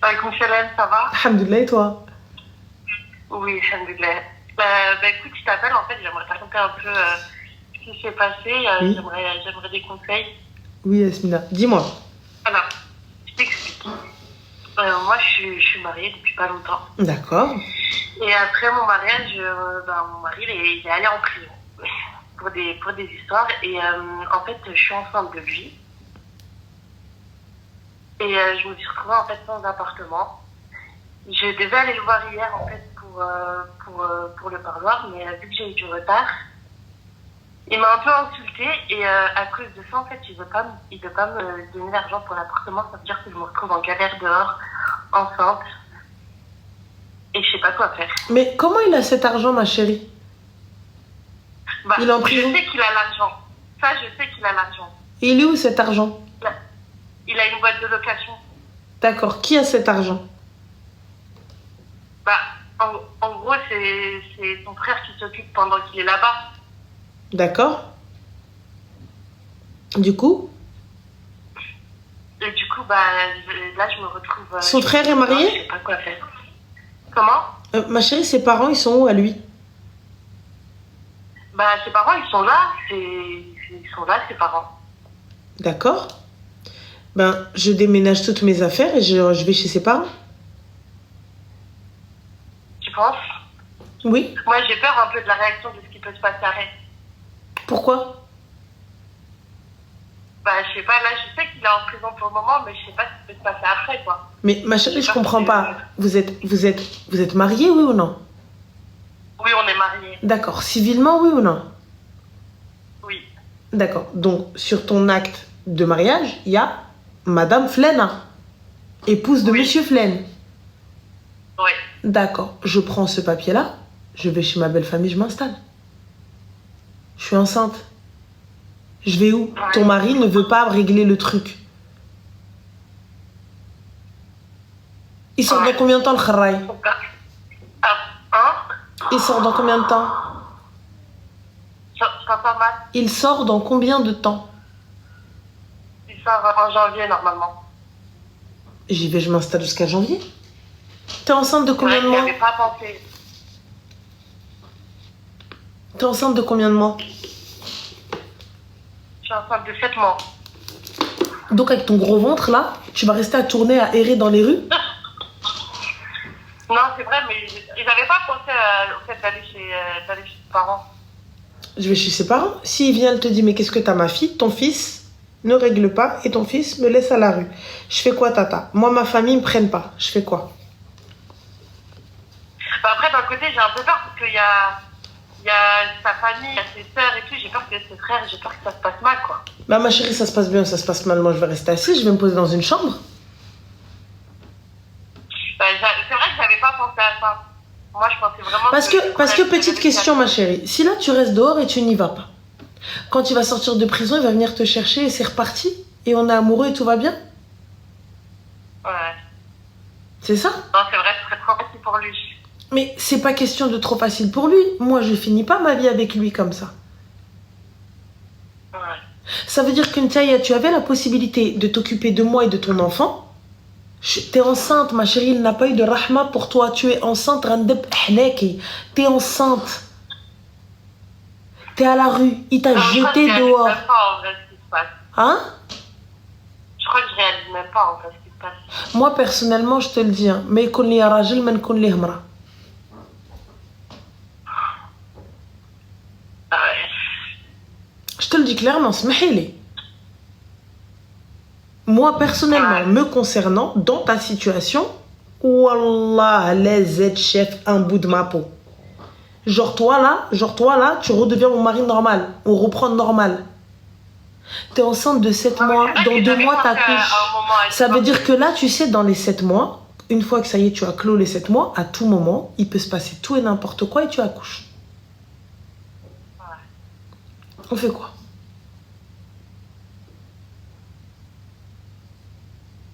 Alaykoum salam, ça va? Alhamdoulilah, et toi? Oui, alhamdoulilah. Écoute, je t'appelle, en fait, j'aimerais te raconter un peu ce qui s'est passé. Oui, J'aimerais des conseils. oui, Yasmina. Dis-moi. Alors, je t'explique. Moi, je suis mariée depuis pas longtemps. D'accord. Et après mon mariage, mon mari, il est allé en prison pour des histoires. Et en fait, je suis enceinte de lui. Et je me suis retrouvée, en fait, sans appartement. Je devais aller le voir hier, en fait, pour le parloir, mais vu que j'ai eu du retard, il m'a un peu insultée et à cause de ça, en fait, il veut pas me donner l'argent pour l'appartement. Ça veut dire que je me retrouve en galère dehors, enceinte, et je sais pas quoi faire. Mais comment il a cet argent, ma chérie? Il est en Je prison. sais qu'il a l'argent. Ça, je sais qu'il a l'argent. Et il est où cet argent? Il a une boîte de location. D'accord. Qui a cet argent? Bah, en gros, c'est son frère qui s'occupe pendant qu'il est là-bas. D'accord. Du coup, Et du coup, là, je me retrouve. son frère est Je marié? sais pas quoi faire. Comment? Ma chérie, ses parents, ils sont où à lui? Ses parents, ils sont là. Ils sont là, ses parents. D'accord. Ben, je déménage toutes mes affaires et je vais chez ses parents. Tu penses? Oui. Moi, j'ai peur un peu de la réaction de ce qui peut se passer après. Pourquoi? Je sais pas, là, je sais qu'il est en prison pour le moment, mais je sais pas ce qui peut se passer après, quoi. Mais ma chérie, je Parce comprends que- pas. Vous êtes mariés, oui ou non? Oui, on est mariés. D'accord. Civilement, oui ou non? Oui. D'accord. Donc, sur ton acte de mariage, il y a Madame Flaine, épouse de Oui. Monsieur Flaine. Oui. D'accord. Je prends ce papier-là, je vais chez ma belle famille, je m'installe. Je suis enceinte. Je vais où? Ouais. Ton mari ne veut pas régler le truc. Il sort Ouais. dans combien de temps le kharaï? Hein? Il sort dans combien de temps? Ça sera pas mal. Il sort dans combien de temps? Il sort en janvier, normalement. J'y vais, je m'installe jusqu'à janvier. T'es enceinte de combien de Je mois? avais pas pensé. T'es enceinte de combien de mois? Je suis enceinte de 7 mois. Donc avec ton gros ventre là, tu vas rester à tourner, à errer dans les rues? Non, c'est vrai, mais ils n'avaient pas pensé au fait d'aller chez ses parents. Je vais chez ses parents. S'il vient, elle te dit, mais qu'est-ce que t'as, ma fille? Ton fils ne règle pas et ton fils me laisse à la rue. Je fais quoi, tata? Moi, ma famille, ils me prennent pas. Je fais quoi? Après, d'un côté, j'ai un peu peur parce qu'il y a sa famille, il y a ses sœurs et tout. J'ai peur que ses frères, j'ai peur que ça se passe mal, quoi. Bah, ma chérie, ça se passe bien, ça se passe mal. Moi, je vais rester assise, je vais me poser dans une chambre. C'est vrai que j'avais pas pensé à ça. Moi, je pensais vraiment Parce que petite question, ma chérie. Si là, tu restes dehors et tu n'y vas pas, quand il va sortir de prison, il va venir te chercher et c'est reparti. Et on est amoureux et tout va bien. Ouais. C'est ça? Non, c'est vrai, ce serait trop facile pour lui. Mais c'est pas question de trop facile pour lui. Moi, je finis pas ma vie avec lui comme ça. Ouais. Ça veut dire qu'une taille, tu avais la possibilité de t'occuper de moi et de ton enfant. T'es enceinte, ma chérie, il n'a pas eu de rahma pour toi. Tu es enceinte, t'es enceinte. T'es à la rue, il t'a jeté dehors. Je réalise même pas en vrai ce qui se passe. Hein? Je crois que je réalise même pas en fait ce qui se passe. Moi, personnellement, je te le dis, hein, mais qu'on li rajil, mais qu'on li hmra. Ah ouais. Je te le dis clairement, smahili. Moi, personnellement, Ouais. me concernant, dans ta situation, Wallah, les aides chef un bout de ma peau. Genre toi là, tu redeviens mon mari normal. On reprend normal. T'es enceinte de 7 Ouais, mais mois, c'est vrai dans que 2 j'avais mois pensé à t'accouches. un moment à Ça veut l'époque. dire que là, tu sais, dans les 7 mois, une fois que ça y est, tu as clos les 7 mois, à tout moment, il peut se passer tout et n'importe quoi et tu accouches. Ouais. On fait quoi?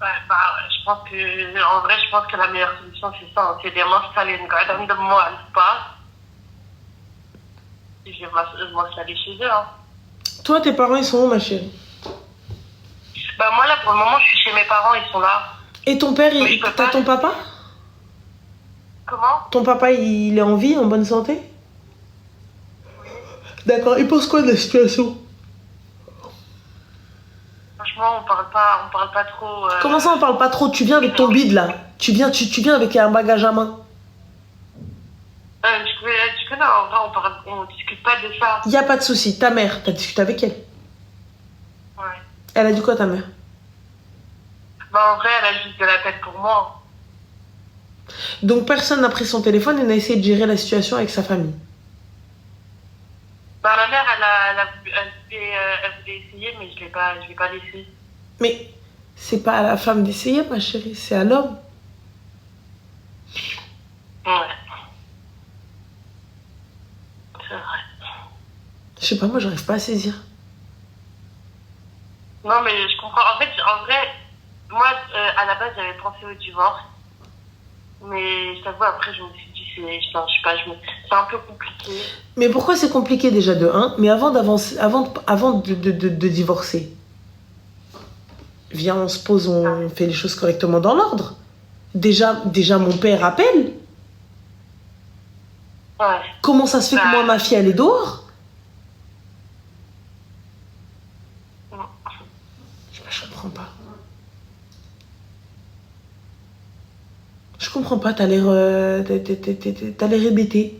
Je pense que, en vrai, je pense que la meilleure solution, c'est ça. C'est de m'installer une garde de moi à l'espace. Et je vais m'installer chez eux. Hein. Toi, tes parents, ils sont où, ma chérie? Moi, là, pour le moment, je suis chez mes parents, ils sont là. Et ton père, Mais je peux t'as pas. ton papa? Comment? Ton papa, il est en vie, en bonne santé? Oui. D'accord, il pense quoi de la situation? Franchement, on parle pas trop. Comment ça, on parle pas trop? Tu viens avec ton bide, là. Tu viens avec un bagage à main. Tu connais, en vrai, on discute pas de ça. Y a pas de souci. Ta mère, t'as discuté avec elle? Ouais. Elle a dit quoi, ta mère? Bah, en vrai, elle a juste de la peine pour moi. Donc personne n'a pris son téléphone et n'a essayé de gérer la situation avec sa famille. Bah, ma mère, elle voulait essayer, mais je l'ai pas laissé. Mais c'est pas à la femme d'essayer, ma chérie, c'est à l'homme. Ouais. C'est vrai. Je sais pas, moi j'arrive pas à saisir. Non, mais je comprends. En fait, en vrai, moi, à la base, j'avais pensé au divorce. Mais je t'avoue, après, je me suis dit, enfin, je sais pas, c'est un peu compliqué. Mais pourquoi c'est compliqué déjà de 1? Mais avant d'avancer, avant de divorcer, viens, on se pose, on fait les choses correctement dans l'ordre. Déjà mon père appelle. Ouais. Comment ça se fait que moi, ma fille, elle est dehors? Je comprends pas. Je comprends pas, t'as l'air hébété.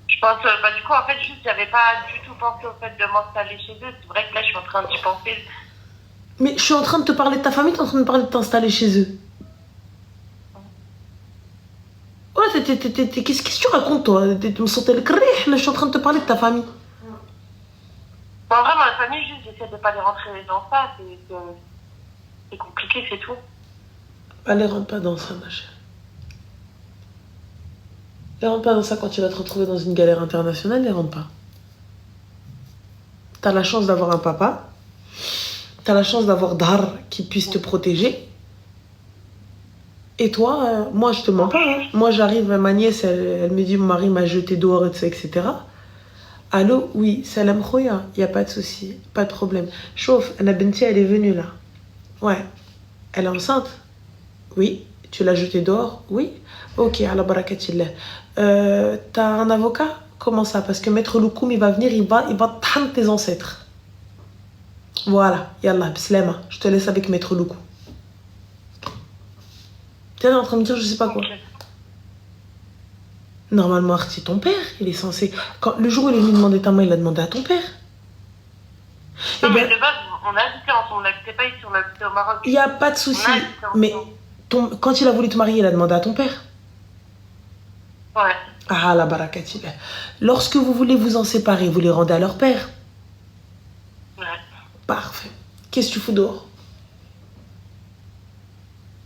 Je pense, bah, du coup, en fait, juste, j'avais pas du tout pensé au fait de m'installer chez eux. C'est vrai que là, je suis en train d'y penser. Mais je suis en train de te parler de ta famille, t'es en train de me parler de t'installer chez eux. Ouais, qu'est-ce que tu racontes, toi? Tu me sentais le crrrr, là, je suis en train de te parler de ta famille. En vrai, ma famille, juste, j'essaie de pas les rentrer dans ça. C'est compliqué, c'est tout. Allez, rentre pas dans ça, ma chérie. Ne rentre pas dans ça quand tu vas te retrouver dans une galère internationale, ne rentre pas. T'as la chance d'avoir un papa. T'as la chance d'avoir Dar qui puisse te protéger. Et toi, moi, je te mens pas. Hein. Moi, j'arrive, ma nièce, elle me dit, mon mari m'a jeté dehors, etc. Allô, oui, salam khoya, il n'y a pas de souci, pas de problème. Chauffe, la benti, elle est venue là. Ouais. Elle est enceinte? Oui. Tu l'as jetée dehors? Oui. Ok, ala barakatillah. T'as un avocat? Comment ça? Parce que Maître Loukoum, il va venir, il va prendre tes ancêtres. Voilà, yallah, bislama. Je te laisse avec Maître Loukoum. T'es là en train de me dire je sais pas quoi. Okay. Normalement, Arti, ton père, il est censé... Le jour où il est venu demander ta main, il a demandé à ton père. Non, mais de base, on habitait ensemble, on n'habitait pas ici, on habitait au Maroc. Il n'y a pas de souci. Mais quand il a voulu te marier, il a demandé à ton père. Ouais. Ah, la barakatillah. Lorsque vous voulez vous en séparer, vous les rendez à leur père. Ouais. Parfait. Qu'est-ce que tu fous dehors?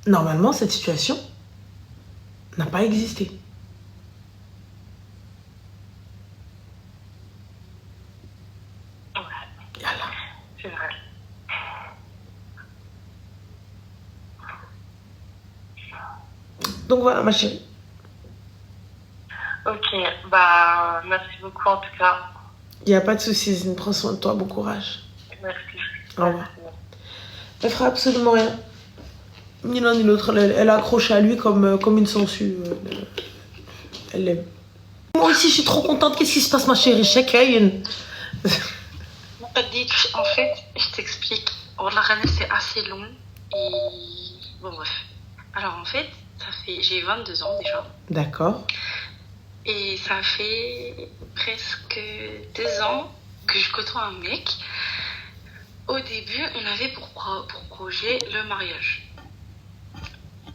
Normalement, cette situation n'a pas existé. Ouais. Yallah. C'est vrai. Donc voilà, ma chérie. Ok, bah, merci beaucoup en tout cas. Il n'y a pas de souci, Zine. Prends soin de toi, bon courage. Merci. Au revoir. Elle fera absolument rien. Ni l'un ni l'autre. Elle a accroché à lui comme une sangsue. Elle l'aime. Moi aussi, je suis trop contente. Qu'est-ce qui se passe, ma chérie? Chacun. En fait, je t'explique. La Rana, c'est assez long. Et bon, bref. Alors, en fait, j'ai 22 ans déjà. D'accord. Et ça fait presque 2 ans que je côtoie un mec. Au début, on avait pour projet le mariage.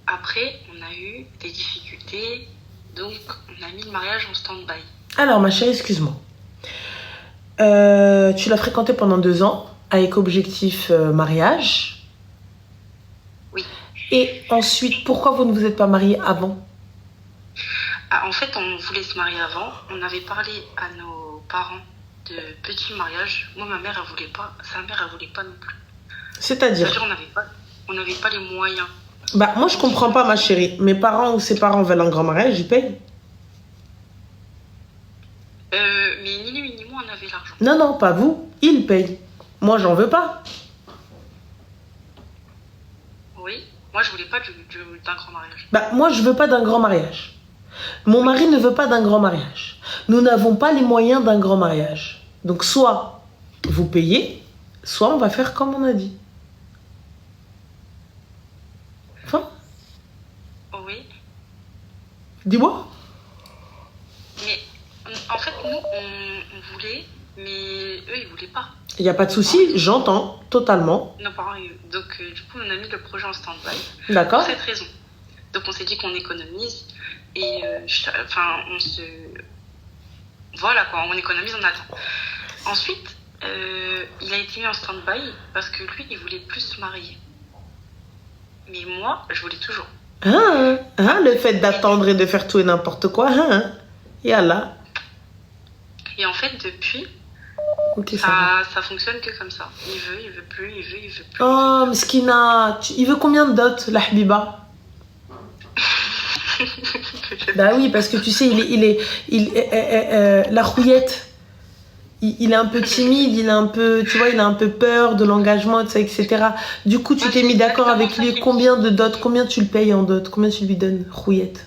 Après, on a eu des difficultés. Donc, on a mis le mariage en stand-by. Alors, ma chérie, excuse-moi. Tu l'as fréquenté pendant 2 ans avec objectif mariage. Oui. Et ensuite, pourquoi vous ne vous êtes pas mariés avant? En fait, on voulait se marier avant. On avait parlé à nos parents de petit mariage. Moi, ma mère, elle voulait pas. Sa mère, elle voulait pas non plus. C'est-à-dire, on n'avait pas les moyens. Bah, moi, je comprends pas, ma chérie. Mes parents ou ses parents veulent un grand mariage, ils payent. Mais ni lui ni moi, on avait l'argent. Non, non, pas vous. Ils payent. Moi, j'en veux pas. Oui. Moi, je voulais pas d'un grand mariage. Bah, moi, je veux pas d'un grand mariage. Mon mari ne veut pas d'un grand mariage. Nous n'avons pas les moyens d'un grand mariage. Donc, soit vous payez, soit on va faire comme on a dit. Enfin, Oui. dis-moi. Mais en fait, nous, on voulait, mais eux, ils voulaient pas. Il n'y a pas de souci, j'entends totalement. Nos parents, donc, du coup, on a mis le projet en stand-by. D'accord. Pour cette raison. Donc, on s'est dit qu'on économise et on se. Voilà quoi, on économise, on attend. Ensuite, il a été mis en stand-by parce que lui, il voulait plus se marier. Mais moi, je voulais toujours. Le fait d'attendre et de faire tout et n'importe quoi, yallah. Et en fait, depuis, Ok, ça fonctionne que comme ça. Il veut plus, il veut plus. Oh, Mskina, il veut combien de dot, la Habiba? Bah oui, parce que tu sais, la rouillette, il est un peu timide, il a un peu peur de l'engagement, etc. Du coup, tu t'es mis d'accord avec lui. Combien de dot, combien tu le payes en dot, combien tu lui donnes, rouillette?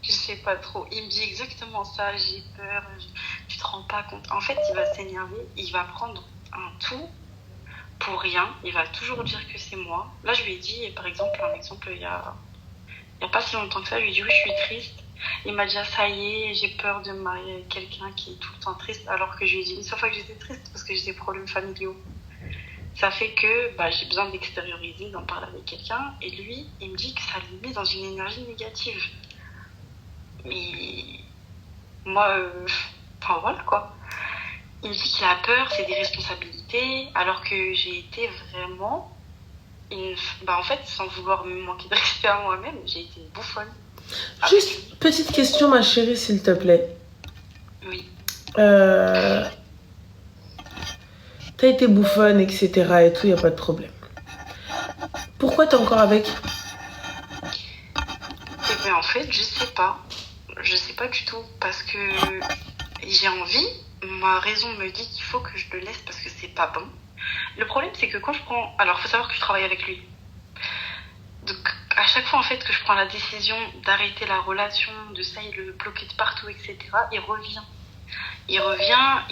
Je sais pas trop. Il me dit exactement ça, j'ai peur, tu te rends pas compte. En fait, il va s'énerver, il va prendre un tout pour rien, il va toujours dire que c'est moi. Là, je lui ai dit, par exemple, il y a pas si longtemps que ça, je lui ai dit oui, je suis triste. Il m'a dit ah, ça y est, j'ai peur de me marier avec quelqu'un qui est tout le temps triste, alors que je lui ai dit une seule fois que j'étais triste parce que j'ai des problèmes familiaux. Ça fait que j'ai besoin d'extérioriser, d'en parler avec quelqu'un, et lui, il me dit que ça le met dans une énergie négative. Mais moi, voilà quoi. Il me dit qu'il a peur, c'est des responsabilités, alors que j'ai été vraiment en fait, sans vouloir me manquer de respect à moi-même, j'ai été bouffonne. Juste petite question, ma chérie, s'il te plaît. Oui. T'as été bouffonne, etc. et tout, y a pas de problème. Pourquoi t'es encore avec? Eh bien, en fait, je sais pas. Je sais pas du tout. Parce que j'ai envie. Ma raison me dit qu'il faut que je le laisse parce que c'est pas bon. Le problème, c'est que quand je prends... Alors, il faut savoir que je travaille avec lui. Donc, à chaque fois, en fait, que je prends la décision d'arrêter la relation, de ça, il le bloquer de partout, etc., il revient. Il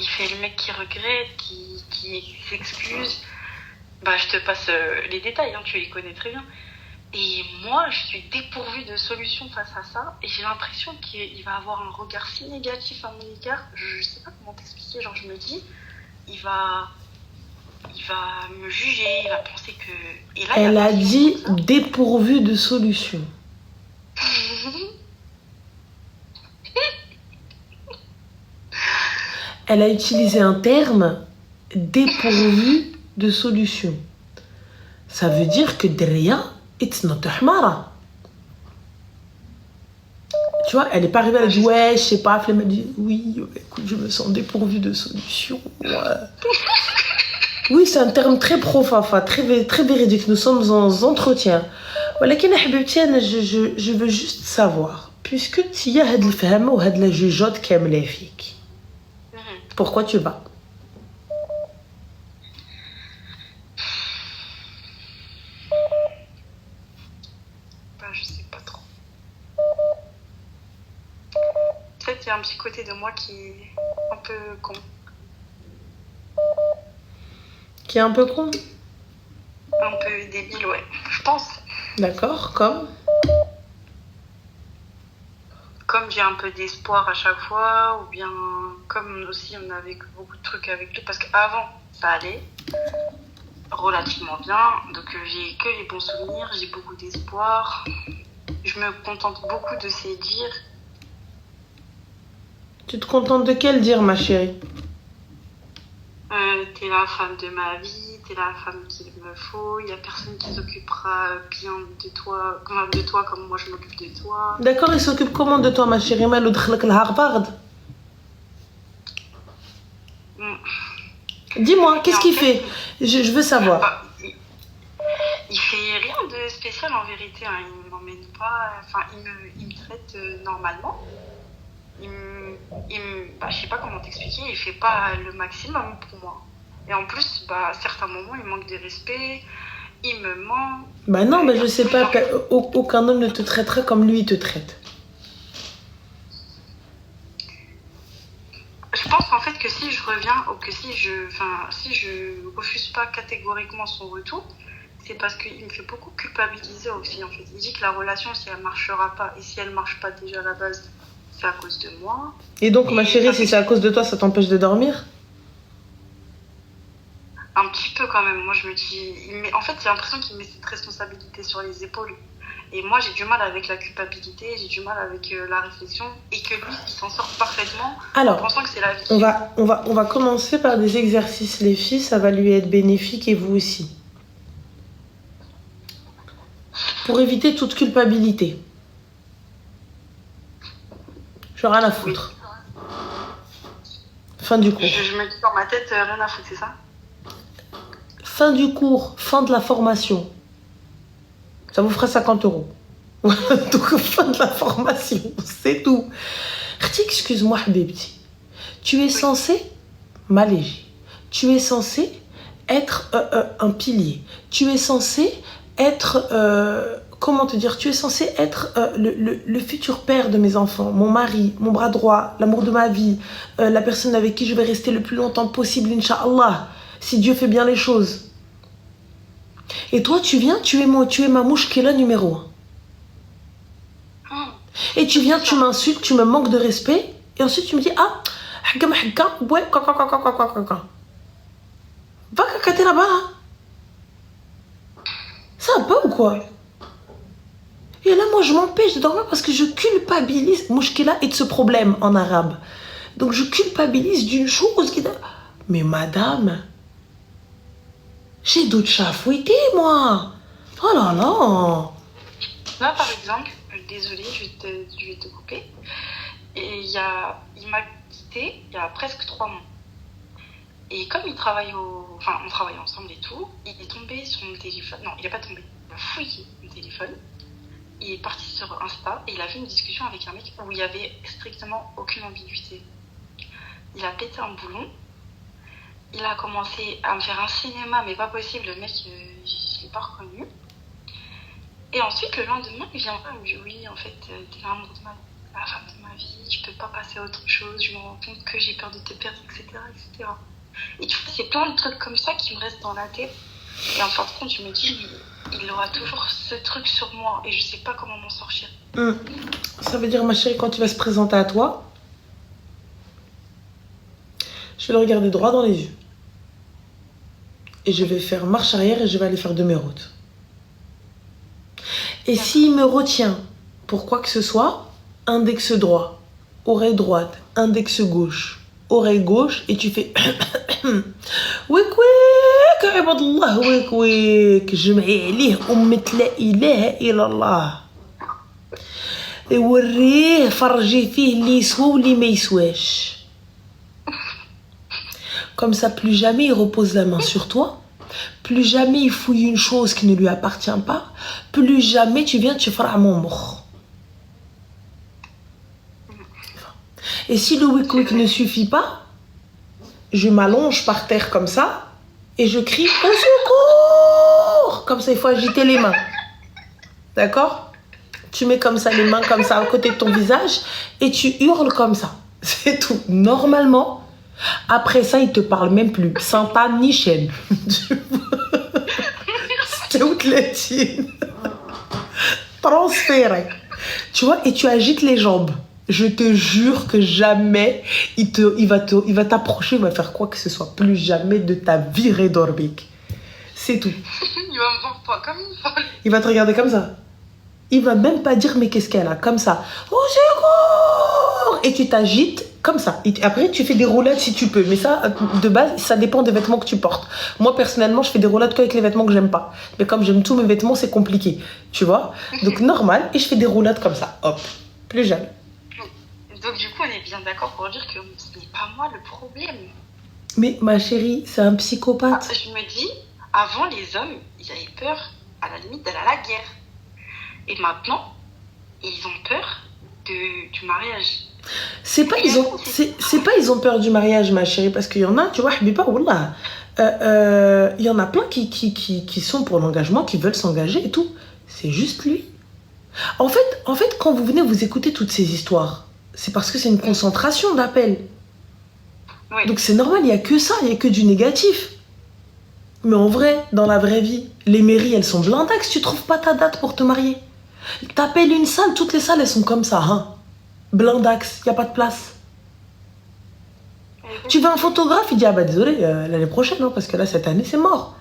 fait le mec qui regrette, qui s'excuse. Je te passe les détails, tu les connais très bien. Et moi, je suis dépourvue de solutions face à ça. Et j'ai l'impression qu'il va avoir un regard si négatif à mon égard. Je sais pas comment t'expliquer. Genre, je me dis, il va me juger, il va penser que... Et là, elle a dit dépourvue de solution. Elle a utilisé un terme dépourvu de solution. Ça veut dire que derrière, it's not ahmara. Tu vois, elle n'est pas arrivée, elle a dit ouais, je sais pas, elle m'a dit oui, écoute, je me sens dépourvue de solution. Ouais. Oui, c'est un terme très profafa, très, très véridique. Nous sommes en entretien. Je veux juste savoir, puisque tu y as de la ou de la jugeote qui aime les filles, pourquoi tu vas? Je sais pas trop. Peut-être qu'il y a un petit côté de moi qui est un peu con. Qui est un peu con? Un peu débile, ouais. Je pense. D'accord, comme j'ai un peu d'espoir à chaque fois, ou bien comme aussi on avait beaucoup de trucs avec lui, parce qu'avant, ça allait relativement bien, donc j'ai que les bons souvenirs, j'ai beaucoup d'espoir. Je me contente beaucoup de ses dires. Tu te contentes de quel dire, ma chérie? T'es la femme de ma vie, t'es la femme qu'il me faut, il n'y a personne qui s'occupera bien de toi comme moi je m'occupe de toi. D'accord, il s'occupe comment de toi, ma chérie? Mal ou le Harvard? Dis-moi, qu'est-ce qu'il fait? Je veux savoir. Il fait rien de spécial en vérité, il m'emmène pas, il me traite normalement. Je sais pas comment t'expliquer, il fait pas le maximum pour moi. Et en plus, à certains moments, il manque de respect. il me ment. Bah non, mais je sais pas, aucun homme ne te traitera comme lui il te traite. Je pense en fait que si je reviens ou que si je refuse pas catégoriquement son retour, c'est parce qu'il me fait beaucoup culpabiliser aussi en fait. Il dit que la relation, si elle marchera pas et si elle marche pas déjà à la base, c'est à cause de moi. Et donc, ma chérie, si c'est à cause de toi, ça t'empêche de dormir? Un petit peu quand même. Moi, je me dis, en fait, j'ai l'impression qu'il met cette responsabilité sur les épaules. Et moi, j'ai du mal avec la culpabilité, j'ai du mal avec la réflexion, et que lui, il s'en sort parfaitement. Alors, en pensant que c'est la vie. on va commencer par des exercices, les filles, ça va lui être bénéfique et vous aussi. Pour éviter toute culpabilité. J'en ai rien à foutre. Fin du cours. Je me dis dans ma tête, rien à foutre, c'est ça? Fin du cours, fin de la formation. Ça vous fera 50 €. Donc, fin de la formation, c'est tout. Excuse-moi, Habibti. Tu es censé m'alléger. Tu es censé être un pilier. Tu es censé être... comment te dire? Tu es censé être le futur père de mes enfants, mon mari, mon bras droit, l'amour de ma vie, la personne avec qui je vais rester le plus longtemps possible, Inch'Allah, si Dieu fait bien les choses. Et toi, tu viens, tu es ma mouche qui est là numéro 1. Et tu viens, tu m'insultes, tu me manques de respect, et ensuite tu me dis, ah, ouais, va cacater là-bas, là. Ça va pas ou quoi? Et là, moi, je m'empêche de dormir parce que je culpabilise. Mouchkila est de ce problème en arabe. Donc, je culpabilise d'une chose qui... Mais madame, j'ai d'autres chats à fouetter, moi. Oh là là. Là, par exemple, désolée, je vais te couper. Et il m'a quitté il y a presque 3 mois. Et comme on travaille ensemble et tout, il est tombé sur mon téléphone. Non, il n'est pas tombé. Il a fouillé mon téléphone. Il est parti sur Insta et il a fait une discussion avec un mec où il n'y avait strictement aucune ambiguïté. Il a pété un boulon. Il a commencé à me faire un cinéma, mais pas possible. Le mec, je ne l'ai pas reconnu. Et ensuite, le lendemain, il vient me dire, oui, en fait, t'es l'amour de la femme de ma vie, je peux pas passer à autre chose, je me rends compte que j'ai peur de te perdre, etc., etc. Et tu vois, c'est plein de trucs comme ça qui me restent dans la tête. Et en fin de compte, je me dis, il aura toujours ce truc sur moi et je sais pas comment m'en sortir. Ça veut dire, ma chérie, quand il va se présenter à toi, je vais le regarder droit dans les yeux. Et je vais faire marche arrière et je vais aller faire demi-route. Et s'il me retient pour quoi que ce soit, index droit, oreille droite, index gauche, oreille gauche, et tu fais wik wik, ibadallah, wik wik, جمعي عليه أمة لا إله إلا الله. وريه فرجي فيه اللي يسوى واللي ما يسواش. Comme ça, plus jamais il repose la main sur toi. Plus jamais il fouille une chose qui ne lui appartient pas. Plus jamais tu viens, tu feras mon mort. Et si le wik-wik ne suffit pas, je m'allonge par terre comme ça et je crie au secours. Comme ça, il faut agiter les mains. D'accord? Tu mets comme ça les mains comme ça à côté de ton visage et tu hurles comme ça. C'est tout. Normalement, après ça, il te parle même plus. Santa ni chaîne. C'était où les tiennes? Transféré. Tu vois, et tu agites les jambes. Je te jure que jamais il va t'approcher, il va faire quoi que ce soit. Plus jamais de ta vie, Redorbik. C'est tout. Il va me voir pas comme une folle. Il va te regarder comme ça. Il va même pas dire mais qu'est-ce qu'elle a, comme ça. Au secours! Et tu t'agites comme ça. Et après, tu fais des roulades si tu peux. Mais ça, de base, ça dépend des vêtements que tu portes. Moi, personnellement, je fais des roulades qu'avec les vêtements que j'aime pas. Mais comme j'aime tous mes vêtements, c'est compliqué. Tu vois? Donc, normal. Et je fais des roulades comme ça. Hop. Plus jamais. Donc, du coup, on est bien d'accord pour dire que ce n'est pas moi le problème. Mais ma chérie, c'est un psychopathe. Je me dis, avant, les hommes, ils avaient peur, à la limite, d'aller à la guerre. Et maintenant, ils ont peur du mariage. C'est pas ils ont peur du mariage, ma chérie, parce qu'il y en a, tu vois, Habiba, wallah, Il y en a plein qui sont pour l'engagement, qui veulent s'engager et tout. C'est juste lui. En fait, quand vous venez vous écouter toutes ces histoires, c'est parce que c'est une concentration d'appels. Oui. Donc c'est normal, il n'y a que ça, il n'y a que du négatif. Mais en vrai, dans la vraie vie, les mairies, elles sont blindax, tu trouves pas ta date pour te marier. T'appelles une salle, toutes les salles, elles sont comme ça, hein. Blindax, il n'y a pas de place. Tu veux un photographe, il dit, ah bah désolé, l'année prochaine, hein, parce que là, cette année, c'est mort.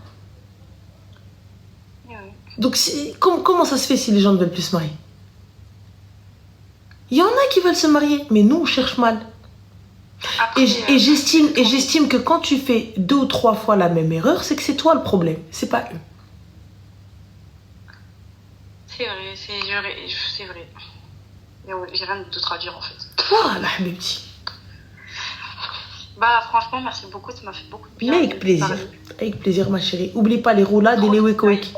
Oui. Donc comment ça se fait si les gens ne veulent plus se marier? Il y en a qui veulent se marier, mais nous, on cherche mal. Après, Et j'estime que quand tu fais 2 ou 3 fois la même erreur, c'est que c'est toi le problème, c'est pas eux. c'est vrai. J'ai rien d'autre à dire en fait. Voilà, Habibti. Bah franchement, merci beaucoup, ça m'a fait beaucoup de bien. Mais avec plaisir. Avec plaisir, ma chérie. Oublie pas les roulades et les wake-wake.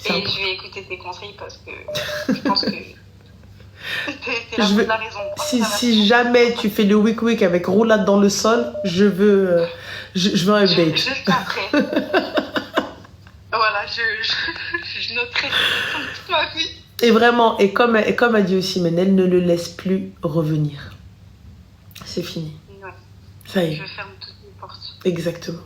Et je vais écouter tes conseils parce que je pense que c'est la raison. Si jamais tu fais le wake-wake avec roulade dans le sol, je veux un update. Juste après. Voilà, je noterai toute ma vie. Et vraiment, et comme a dit aussi Menel, ne le laisse plus revenir. C'est fini. Ouais. Ça y est. Je ferme toutes les portes. Exactement.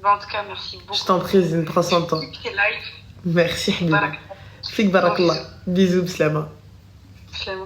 Bah, en tout cas, merci beaucoup. Je t'en prie, Zine, prends soin de toi. Live. Merci, Habibi. Barak. Fik barakallah. Bisous, Slama. Slama.